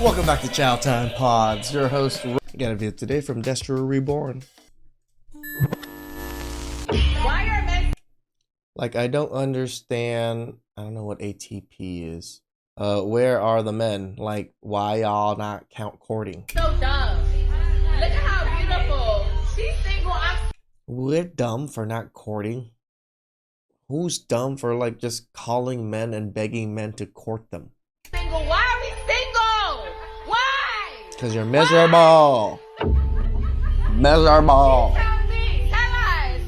Welcome back to CHOWTIME Pods. Your host, I got a video today from DestroReborn. Like, I don't understand. I don't know what ATP is. Where are the men? Like, why y'all not count courting? So dumb. Look at how beautiful. She's single. We're dumb for not courting. Who's dumb for like just calling men and begging men to court them? Single. Why are we single? Why? Because you're miserable. Miserable. Tell me. Tell us.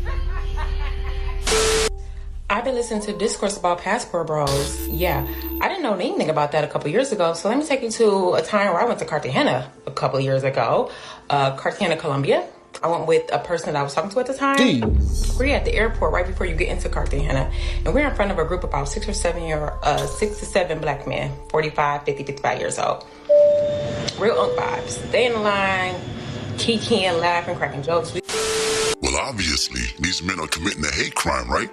I've been listening to discourse about passport bros. Yeah, I didn't know anything about that a couple years ago. So let me take you to a time where I went to Cartagena a couple years ago. Cartagena, Colombia. I went with a person that I was talking to at the time. Jeez. We're at the airport right before you get into Cartagena. And we're in front of a group of about 6 to 7 black men, 45, 50, 55 years old. Real unk vibes. They in the line, kikiing, laughing, cracking jokes. Well, obviously, these men are committing a hate crime, right?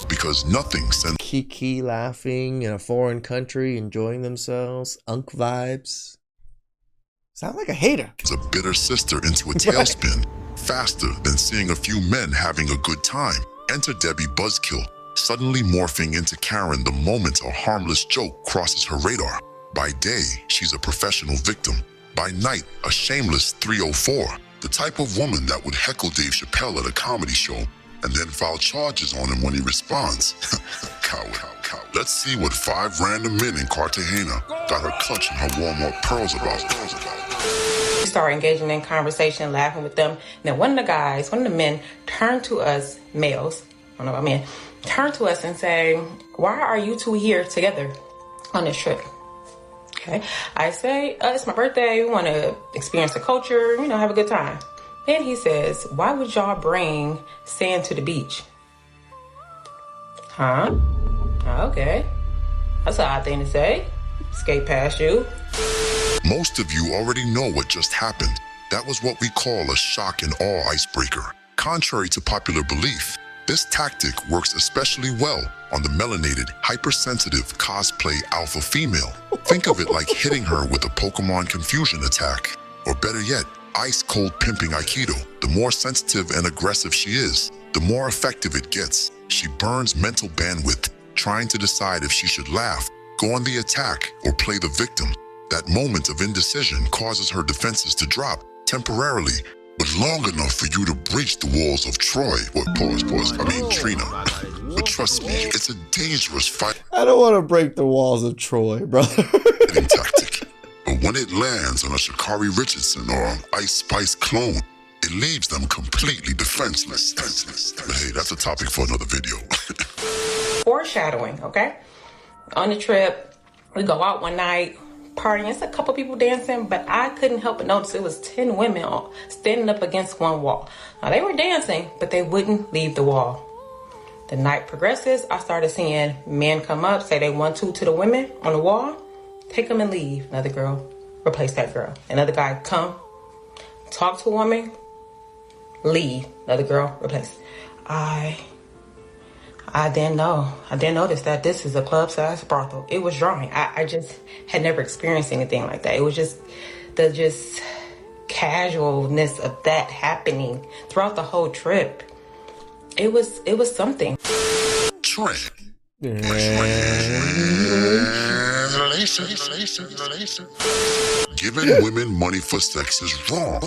Because nothing sends Kiki laughing in a foreign country, enjoying themselves. Unk vibes. Sound like a hater. a bitter sister into a tailspin faster than seeing a few men having a good time. Enter Debbie Buzzkill, suddenly morphing into Karen the moment a harmless joke crosses her radar. By day, she's a professional victim. By night, a shameless 304. The type of woman that would heckle Dave Chappelle at a comedy show and then file charges on him when he responds. Coward. Let's see what 5 random men in Cartagena got her clutching her Walmart pearls about. We started engaging in conversation, laughing with them. And then one of the men turned to us, males, I don't know about men, turned to us and say, why are you two here together on this trip? Okay. I say, it's my birthday. We want to experience the culture, have a good time. Then he says, why would y'all bring sand to the beach? Huh? Okay. That's an odd thing to say. Skate past you. Most of you already know what just happened. That was what we call a shock and awe icebreaker. Contrary to popular belief, this tactic works especially well on the melanated, hypersensitive cosplay alpha female. Think of it like hitting her with a Pokemon confusion attack. Or better yet, ice-cold pimping Aikido. The more sensitive and aggressive she is, the more effective it gets. She burns mental bandwidth, trying to decide if she should laugh, go on the attack, or play the victim. That moment of indecision causes her defenses to drop temporarily, but long enough for you to breach the walls of Troy. Trina. But trust me, it's a dangerous fighting I don't want to break the walls of Troy, brother. tactic. But when it lands on a Sha'Carri Richardson or an Ice Spice clone, it leaves them completely defenseless. But hey, that's a topic for another video. Foreshadowing, okay? On the trip, we go out one night, partying. It's a couple people dancing, but I couldn't help but notice it was 10 women standing up against one wall. Now, they were dancing, but they wouldn't leave the wall. The night progresses. I started seeing men come up, say they want to the women on the wall, take them and leave. Another girl, replace that girl. Another guy, come, talk to a woman, leave. Another girl, replace. I didn't know. I didn't notice that this is a club-sized brothel. It was drawing. I just had never experienced anything like that. It was just the casualness of that happening throughout the whole trip. It was something. Trent. Giving women money for sex is wrong.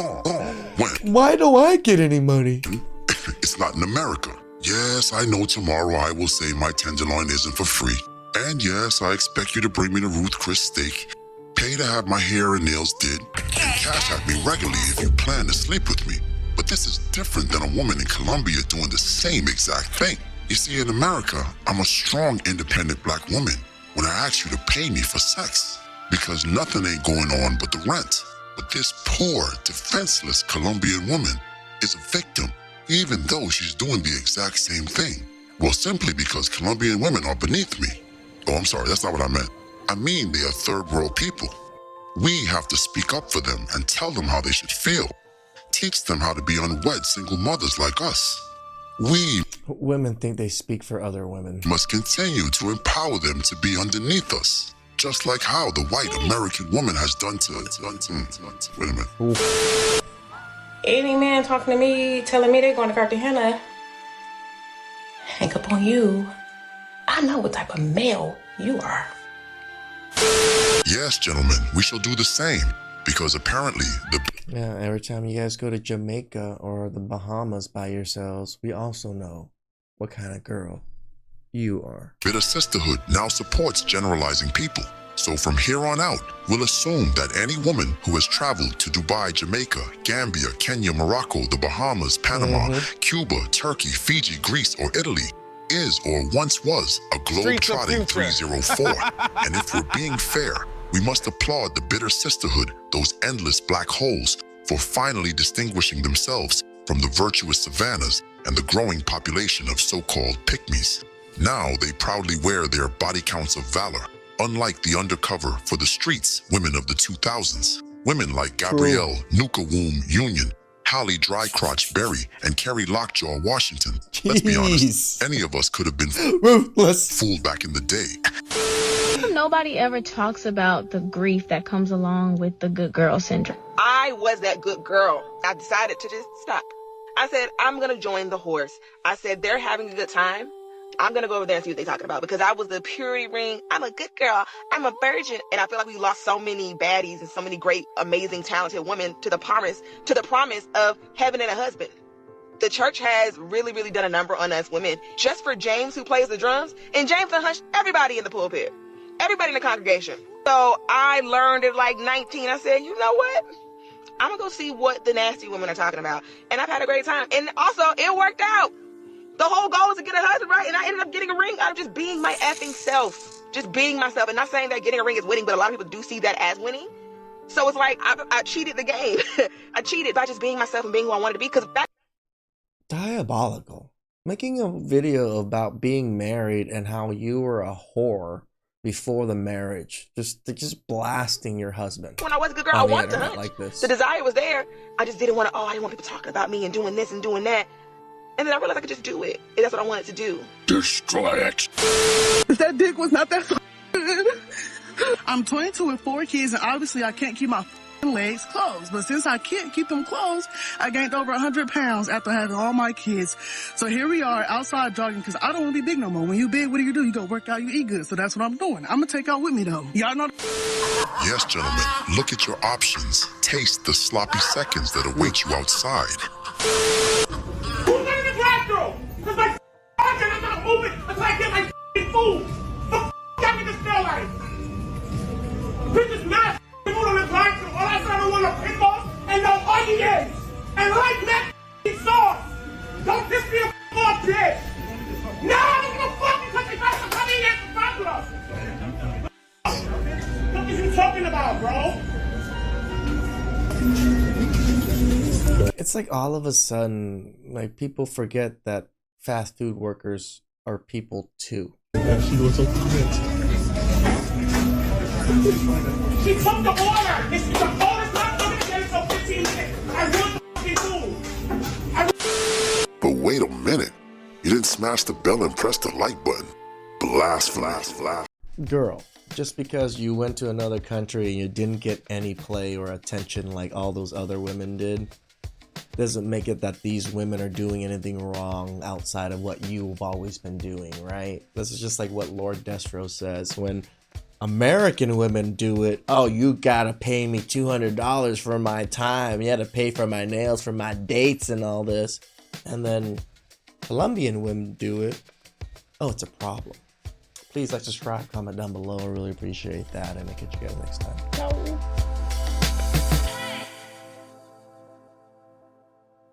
When? Why do I get any money? It's not in America. Yes, I know tomorrow I will say my tenderloin isn't for free. And yes, I expect you to bring me the Ruth Chris steak, pay to have my hair and nails did, and cash at me regularly if you plan to sleep with me. But this is different than a woman in Colombia doing the same exact thing. You see, in America, I'm a strong, independent black woman when I ask you to pay me for sex, because nothing ain't going on but the rent. But this poor, defenseless Colombian woman is a victim, even though she's doing the exact same thing. Well, simply because Colombian women are beneath me. Oh, I'm sorry, that's not what I meant. I mean, they are third world people. We have to speak up for them and tell them how they should feel. Teach them how to be unwed single mothers like us. We Women think they speak for other women. must continue to empower them to be underneath us. just like how the white American woman has done to wait a minute. Oof. Any man talking to me, telling me they're going to Cartagena, hang up on you. I know what type of male you are. Yes, gentlemen, we shall do the same, because apparently Yeah, every time you guys go to Jamaica or the Bahamas by yourselves, we also know what kind of girl you are. bitter sisterhood now supports generalizing people. So from here on out, we'll assume that any woman who has traveled to Dubai, Jamaica, Gambia, Kenya, Morocco, the Bahamas, Panama, Cuba, Turkey, Fiji, Greece, or Italy is or once was a globe-trotting 304. And if we're being fair, we must applaud the bitter sisterhood, those endless black holes, for finally distinguishing themselves from the virtuous savannas and the growing population of so-called pygmies. Now they proudly wear their body counts of valor, unlike the undercover for the streets women of the 2000s. Women like Gabrielle Nuka Womb Union, Holly Drycrotch Berry, and Kerry Lockjaw Washington. Let's be honest, any of us could have been fooled back in the day. Nobody ever talks about the grief that comes along with the good girl syndrome. I was that good girl. I decided to just stop. I said, I'm going to join the horse. I said, they're having a good time. I'm going to go over there and see what they're talking about, because I was the purity ring. I'm a good girl. I'm a virgin. And I feel like we lost so many baddies and so many great, amazing, talented women to the promise of heaven and a husband. The church has really, really done a number on us women. Just for James, who plays the drums, and James done hunched everybody in the pulpit, everybody in the congregation. So I learned at like 19. I said, you know what? I'm going to go see what the nasty women are talking about. And I've had a great time. And also, it worked out. The whole goal is to get a husband, right? And I ended up getting a ring out of just being my effing self. Just being myself. And not saying that getting a ring is winning, but a lot of people do see that as winning. So it's like, I cheated the game. I cheated by just being myself and being who I wanted to be. Because that Diabolical. Making a video about being married and how you were a whore before the marriage. Just blasting your husband. when I was a good girl, I wanted to hunt. like this. The desire was there. I just didn't want to, I didn't want people talking about me and doing this and doing that. And then I realized I could just do it. And that's what I wanted to do. Destroy it. That dick was not that good. I'm 22 with 4 kids, and obviously I can't keep my legs closed. But since I can't keep them closed, I gained over 100 pounds after having all my kids. So here we are outside jogging, because I don't want to be big no more. When you big, what do? You go work out, you eat good. So that's what I'm doing. I'm going to take out with me, though. Y'all know. Yes, gentlemen, look at your options. Taste the sloppy seconds that await you outside. Who's in the drive-thru? Cause my and I'm not moving until I get my food. The that nigga smell like? Bitches mad food on the drive-thru. All I said I want a pitbulls and no onions and like that sauce. Don't piss me off, bitch. No, I don't give a fuck because they got to come in here and fuck with us. What are you talking about, bro? It's like all of a sudden, like, people forget that fast food workers are people too. She was so convinced. She took the order. This is the oldest time coming to get it for 15 minutes. I want food. But wait a minute. You didn't smash the bell and press the like button. Blast. Girl, just because you went to another country and you didn't get any play or attention like all those other women did, doesn't make it that these women are doing anything wrong outside of what you've always been doing, right? This is just like what Lord Destro says. When American women do it, oh, you gotta pay me $200 for my time. You had to pay for my nails, for my dates and all this. And then Colombian women do it, oh, it's a problem. Please like, subscribe, comment down below. I really appreciate that, and I'll catch you guys next time. Ciao.